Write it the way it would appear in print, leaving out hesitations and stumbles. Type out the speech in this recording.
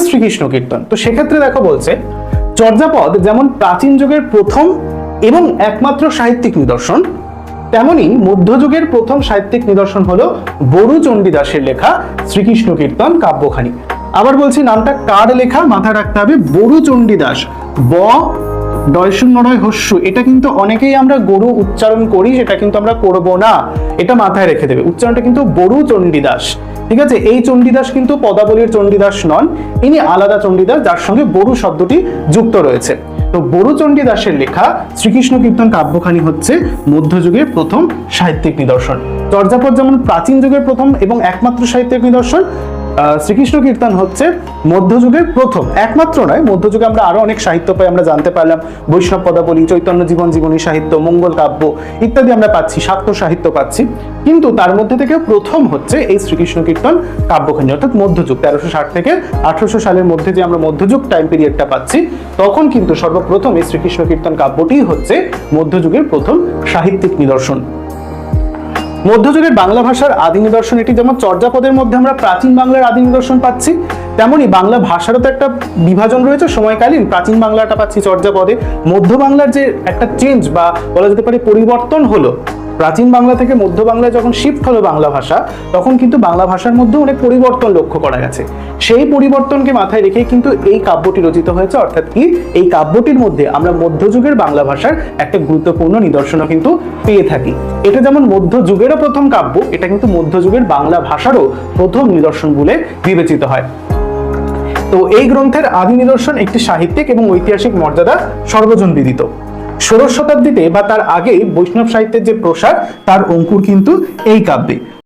শ্রীকৃষ্ণ কীর্তন। তো সেক্ষেত্রে দেখো বলছে চর্যাপদ যেমন প্রাচীন যুগের প্রথম এবং একমাত্র সাহিত্যিক নিদর্শন, তেমনি মধ্যযুগের প্রথম সাহিত্যিক নিদর্শন হলো বড়ু চণ্ডীদাসের লেখা শ্রীকৃষ্ণ কীর্তন কাব্যখানি। আবার বলছি নামটা কার লেখা মাথায় রাখতে হবে, বড়ু চণ্ডীদাস, ব ডয়শূন্যরয় হস্যু, এটা কিন্তু অনেকেই আমরা গরু উচ্চারণ করি, সেটা কিন্তু আমরা করব না, এটা মাথায় রেখে দেবে, উচ্চারণটা কিন্তু বড়ু চণ্ডীদাস। ঠিক আছে, এই চণ্ডীদাস কিন্তু পদাবলীর চণ্ডীদাস নন, ইনি আলাদা চণ্ডীদাস যার সঙ্গে বড়ু শব্দটি যুক্ত রয়েছে। তো বড়ু চণ্ডীদাসের লেখা শ্রীকৃষ্ণ কীর্তন কাব্যখানি হচ্ছে মধ্যযুগের প্রথম সাহিত্যিক নিদর্শন। চর্যাপদ যেমন প্রাচীন যুগের প্রথম এবং একমাত্র সাহিত্যিক নিদর্শন, শ্রীকৃষ্ণ কীর্তন হচ্ছে মধ্যযুগের প্রথম, একমাত্র নয়, মধ্যযুগে আমরা আরো অনেক সাহিত্য পাই, আমরা জানতে পারলাম বৈষ্ণব পদাবলী, চৈতন্য জীবন জীবনী সাহিত্য, মঙ্গল কাব্য ইত্যাদি আমরা পাচ্ছি, শাক্ত সাহিত্য পাচ্ছি, কিন্তু তার মধ্যে থেকে প্রথম হচ্ছে এই শ্রীকৃষ্ণ কীর্তন কাব্যখানি, অর্থাৎ মধ্যযুগ 1360 থেকে 1800 সালের মধ্যে যে আমরা মধ্যযুগ টাইম পিরিয়ডটা পাচ্ছি, তখন কিন্তু সর্বপ্রথম এই শ্রীকৃষ্ণ কীর্তন কাব্যটি হচ্ছে মধ্যযুগের প্রথম সাহিত্যিক নিদর্শন। মধ্যযুগের বাংলা ভাষার আদি নিদর্শন এটি, যেমন চর্যাপদের মধ্যে আমরা প্রাচীন বাংলার আদি নিদর্শন পাচ্ছি, তেমনি বাংলা ভাষারও তো একটা বিভাজন রয়েছে সময়কালীন, প্রাচীন বাংলাটা পাচ্ছি চর্যাপদে, মধ্য বাংলার যে একটা চেঞ্জ বা বলা যেতে পারে পরিবর্তন হলো, প্রাচীন বাংলা থেকে মধ্য বাংলায় যখন শিফট হলো বাংলা ভাষা, তখন কিন্তু বাংলা ভাষার মধ্যে অনেক পরিবর্তন লক্ষ্য করা গেছে, সেই পরিবর্তনকে মাথায় রেখেই কিন্তু এই কাব্যটি রচিত হয়েছে, অর্থাৎ কি এই কাব্যটির মধ্যে আমরা মধ্যযুগের বাংলা ভাষার একটা গুরুত্বপূর্ণ নিদর্শনও কিন্তু পেয়ে থাকি। এটা যেমন মধ্যযুগেরও প্রথম কাব্য, এটা কিন্তু মধ্যযুগের বাংলা ভাষারও প্রথম নিদর্শন বলে বিবেচিত হয়। তো এই গ্রন্থের আদি নিদর্শন একটি সাহিত্যিক এবং ঐতিহাসিক মর্যাদা সর্বজন বিদিত। 16শ শতাব্দীতে বা তার আগেই বৈষ্ণব সাহিত্যের যে প্রসার, তার অঙ্কুর কিন্তু এই কাব্যে।